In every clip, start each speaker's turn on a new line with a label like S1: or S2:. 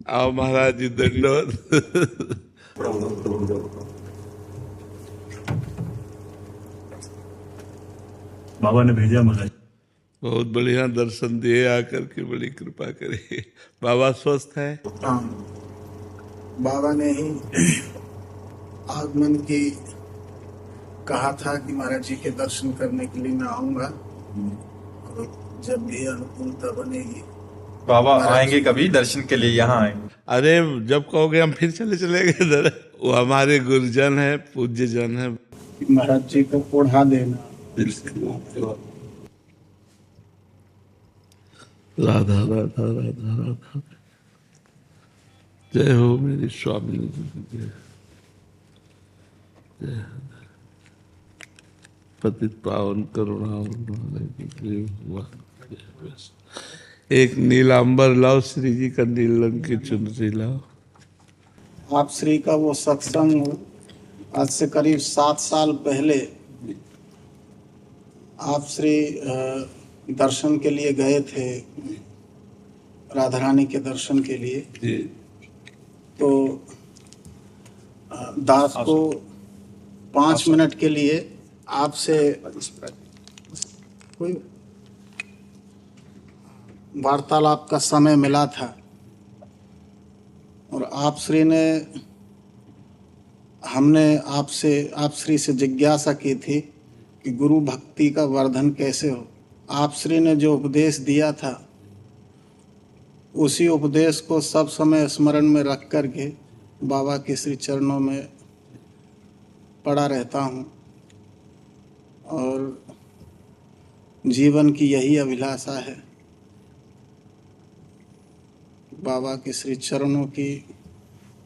S1: आओ महाराज जी दंडवत।
S2: बाबा ने भेजा महाराज।
S1: बहुत बढ़िया दर्शन दिए, आकर के बड़ी कृपा करे। बाबा स्वस्थ है?
S3: हाँ, बाबा ने ही आगमन की कहा था कि महाराज जी के दर्शन करने के लिए मैं आऊंगा, और जब भी अनुकूलता बनेगी
S4: बाबा आएंगे कभी दर्शन के लिए, यहाँ आएंगे।
S1: अरे जब कहोगे हम फिर चले गए इधर। वो हमारे गुरुजन है, पूज्य जन है।
S3: महाराज जी को ओढ़ा देना।
S1: राधा राधा राधा राधा। जय हो मेरी स्वामी जय। जय पतित पावन करुणा। एक नीलांबर लाओ, श्री जी का नील रंग की चुनरी लाओ।
S3: आप श्री का वो सत्संग आज से करीब 7 साल पहले आप श्री दर्शन के लिए गए थे, राधा रानी के दर्शन के लिए।
S1: जी।
S3: तो दास को 5 मिनट के लिए आपसे कोई वार्तालाप का समय मिला था, और आप श्री से जिज्ञासा की थी कि गुरु भक्ति का वर्धन कैसे हो। आप श्री ने जो उपदेश दिया था उसी उपदेश को सब समय स्मरण में रख करके बाबा के श्री चरणों में पड़ा रहता हूँ, और जीवन की यही अभिलाषा है, बाबा के श्री चरणों की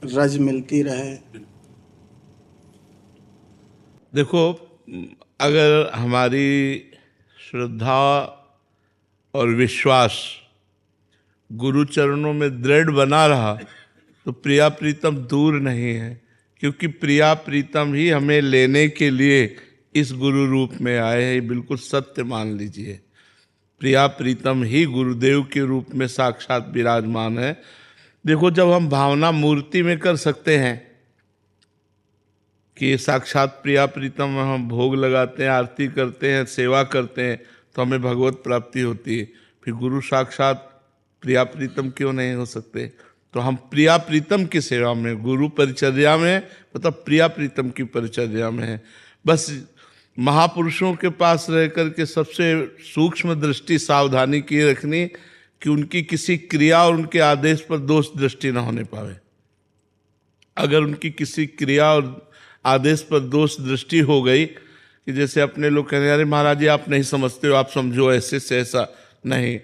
S3: रज मिलती रहे।
S1: देखो, अगर हमारी श्रद्धा और विश्वास गुरु चरणों में दृढ़ बना रहा तो प्रिया प्रीतम दूर नहीं है, क्योंकि प्रिया प्रीतम ही हमें लेने के लिए इस गुरु रूप में आए हैं। बिल्कुल सत्य मान लीजिए, प्रिया प्रीतम ही गुरुदेव के रूप में साक्षात विराजमान है। देखो, जब हम भावना मूर्ति में कर सकते हैं कि साक्षात प्रिया प्रीतम में हम भोग लगाते हैं, आरती करते हैं, सेवा करते हैं, तो हमें भगवत प्राप्ति होती है। फिर गुरु साक्षात प्रिया प्रीतम क्यों नहीं हो सकते? तो हम प्रिया प्रीतम की सेवा में, गुरु परिचर्या में, मतलब प्रिया प्रीतम की परिचर्या में है। बस महापुरुषों के पास रह करके सबसे सूक्ष्म दृष्टि सावधानी की रखनी कि उनकी किसी क्रिया और उनके आदेश पर दोष दृष्टि न होने पावे। अगर उनकी किसी क्रिया और आदेश पर दोष दृष्टि हो गई कि जैसे अपने लोग कह रहे हैं, अरे महाराज जी आप नहीं समझते हो, आप समझो ऐसे से ऐसा नहीं।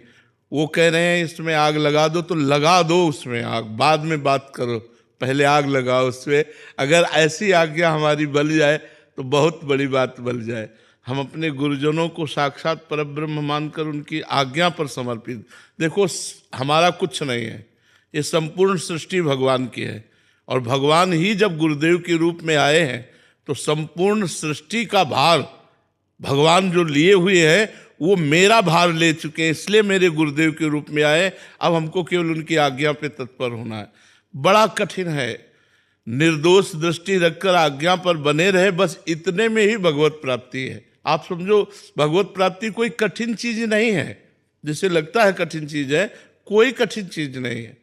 S1: वो कह रहे हैं इसमें आग लगा दो, तो लगा दो उसमें आग, बाद में बात करो, पहले आग लगाओ उसमें। अगर ऐसी आज्ञा हमारी बल जाए तो बहुत बड़ी बात बन जाए। हम अपने गुरुजनों को साक्षात परब्रह्म मानकर उनकी आज्ञा पर समर्पित। देखो, हमारा कुछ नहीं है, ये संपूर्ण सृष्टि भगवान की है, और भगवान ही जब गुरुदेव के रूप में आए हैं तो संपूर्ण सृष्टि का भार भगवान जो लिए हुए हैं वो मेरा भार ले चुके हैं, इसलिए मेरे गुरुदेव के रूप में आए। अब हमको केवल उनकी आज्ञा पे तत्पर होना है। बड़ा कठिन है, निर्दोष दृष्टि रखकर आज्ञा पर बने रहे, बस इतने में ही भगवत प्राप्ति है। आप समझो, भगवत प्राप्ति कोई कठिन चीज नहीं है, जिसे लगता है कठिन चीज है, कोई कठिन चीज नहीं है।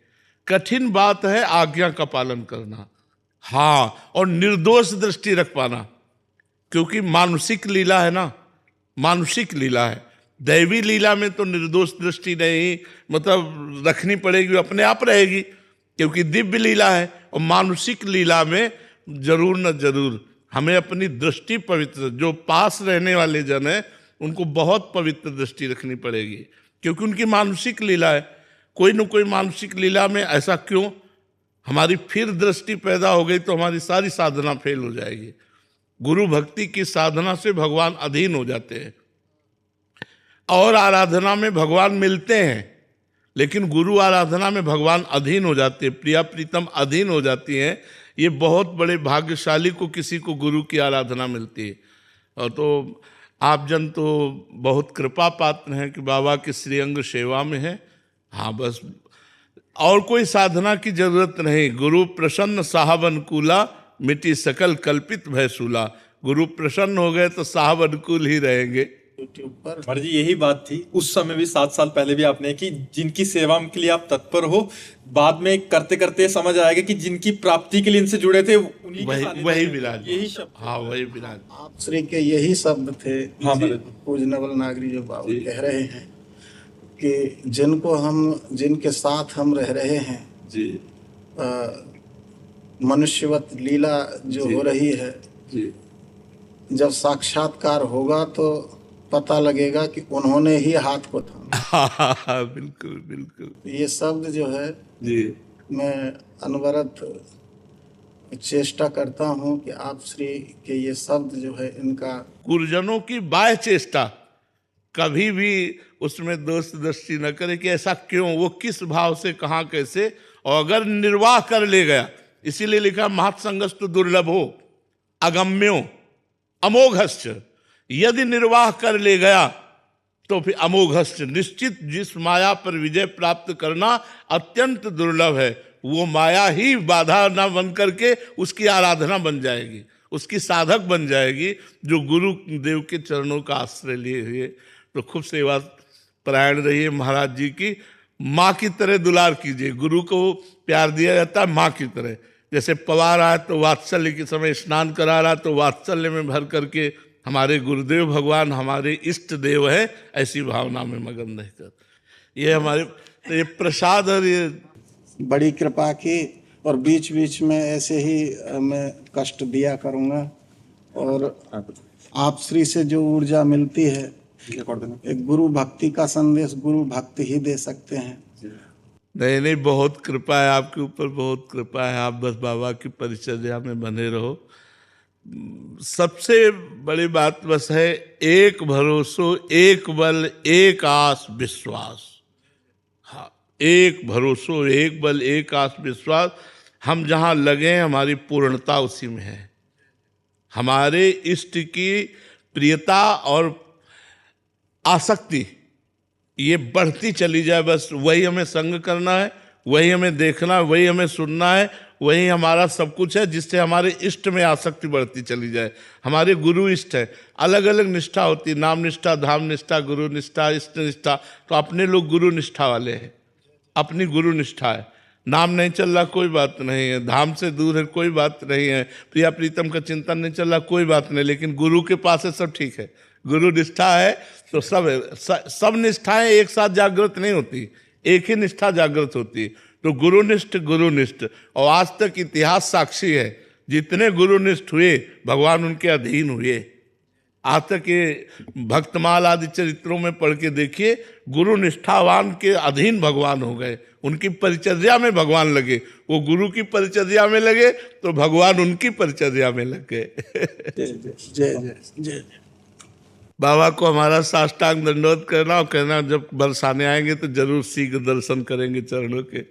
S1: कठिन बात है आज्ञा का पालन करना, हाँ, और निर्दोष दृष्टि रख पाना, क्योंकि मानुषिक लीला है ना, मानुषिक लीला है। दैवी लीला में तो निर्दोष दृष्टि नहीं मतलब रखनी पड़ेगी, अपने आप रहेगी, क्योंकि दिव्य लीला है। और मानुषिक लीला में जरूर न जरूर हमें अपनी दृष्टि पवित्र, जो पास रहने वाले जन हैं उनको बहुत पवित्र दृष्टि रखनी पड़ेगी, क्योंकि उनकी मानुषिक लीला है। कोई न कोई मानुषिक लीला में ऐसा क्यों, हमारी फिर दृष्टि पैदा हो गई तो हमारी सारी साधना फेल हो जाएगी। गुरु भक्ति की साधना से भगवान अधीन हो जाते हैं, और आराधना में भगवान मिलते हैं, लेकिन गुरु आराधना में भगवान अधीन हो जाते हैं, प्रिया प्रीतम अधीन हो जाती हैं। ये बहुत बड़े भाग्यशाली को किसी को गुरु की आराधना मिलती है। और तो आप जन तो बहुत कृपा पात्र हैं कि बाबा के श्रीअंग सेवा में है। हाँ, बस और कोई साधना की जरूरत नहीं। गुरु प्रसन्न साहब अनुकूला, मिट्टी सकल कल्पित भयसूला। गुरु प्रसन्न हो गए तो साहब अनुकूल ही रहेंगे।
S3: यूट्यूब पर
S4: महाराज जी यही बात थी उस समय भी, 7 साल पहले भी आपने, कि जिनकी सेवा के लिए आप तत्पर हो, बाद में करते करते समझ आएगा कि जिनकी प्राप्ति के लिए इनसे जुड़े थे उन्हीं के साथ
S1: वही विराज,
S4: यही शब्द।
S1: हाँ वही विराज।
S3: आप श्री के यही शब्द थे।
S4: हाँ,
S3: जी,
S4: महाराज।
S3: पूजनवल नागरी जो बाबू कह रहे हैं कि जिनके साथ हम रह रहे हैं
S1: जी
S3: मनुष्यवत लीला जो हो रही है,
S1: जी
S3: जब साक्षात्कार होगा तो पता लगेगा कि उन्होंने ही हाथ को थामा।
S1: हाँ, बिल्कुल बिल्कुल।
S3: ये शब्द जो है
S1: जी
S3: मैं अनवरत चेष्टा करता हूँ कि आप श्री के ये शब्द जो है इनका
S1: गुरुजनों की बाह्य चेष्टा कभी भी उसमें दोष दृष्टि न करे कि ऐसा क्यों, वो किस भाव से, कहाँ, कैसे, और अगर निर्वाह कर ले गया, इसीलिए लिखा महत्संगस्तु दुर्लभो अगम्यो अमोघश्च, यदि निर्वाह कर ले गया तो फिर अमोघश्च, निश्चित जिस माया पर विजय प्राप्त करना अत्यंत दुर्लभ है, वो माया ही बाधा ना बन करके उसकी आराधना बन जाएगी, उसकी साधक बन जाएगी, जो गुरु देव के चरणों का आश्रय लिए हुए। तो खूब सेवा परायण रहिए महाराज जी की, माँ की तरह दुलार कीजिए। गुरु को प्यार दिया जाता है माँ की तरह। जैसे पवार आया तो वात्सल्य के समय स्नान करा रहा तो वात्सल्य में भर करके हमारे गुरुदेव भगवान हमारे इष्ट देव है, ऐसी भावना में मगन रहकर ये हमारे तो ये प्रसाद और ये
S3: बड़ी कृपा की। और बीच बीच में ऐसे ही मैं कष्ट दिया करूँगा। और आप श्री से जो ऊर्जा मिलती है, एक गुरु भक्ति का संदेश गुरु भक्ति ही दे सकते हैं।
S1: नहीं नहीं, बहुत कृपा है आपके ऊपर, बहुत कृपा है। आप बस बाबा की परिचर्या में बने रहो। सबसे बड़ी बात बस है एक भरोसो, एक बल, एक आस विश्वास। हाँ, एक भरोसो, एक बल, एक आस विश्वास। हम जहाँ लगे हमारी पूर्णता उसी में है। हमारे इष्ट की प्रियता और आसक्ति ये बढ़ती चली जाए, बस वही हमें संग करना है, वही हमें देखना है, वही हमें सुनना है, वही हमारा सब कुछ है, जिससे हमारे इष्ट में आसक्ति बढ़ती चली जाए। हमारे गुरु इष्ट है, अलग अलग निष्ठा होती है, नाम निष्ठा, धाम निष्ठा, गुरु निष्ठा, इष्ट निष्ठा। तो अपने लोग गुरु निष्ठा वाले हैं, अपनी गुरु निष्ठा है। नाम नहीं चल रहा कोई बात नहीं है, धाम से दूर है कोई बात नहीं है, प्रिया प्रीतम का चिंतन नहीं चल रहा कोई बात नहीं, लेकिन गुरु के पास है सब ठीक है। गुरु निष्ठा है तो सब निष्ठाएं एक साथ जागृत नहीं होती, एक ही निष्ठा जागृत होती। तो गुरुनिष्ठ। और आज तक इतिहास साक्षी है, जितने गुरुनिष्ठ हुए भगवान उनके अधीन हुए। आज तक ये भक्तमाल आदि चरित्रों में पढ़ के देखिए, गुरु निष्ठावान के अधीन भगवान हो गए, उनकी परिचर्या में भगवान लगे। वो गुरु की परिचर्या में लगे तो भगवान उनकी परिचर्या में लग गए।
S3: जय जय जय।
S1: बाबा को हमारा साष्टांग दंडवत करना और कहना जब बरसाने आएंगे तो जरूर शीघ्र दर्शन करेंगे चरणों के।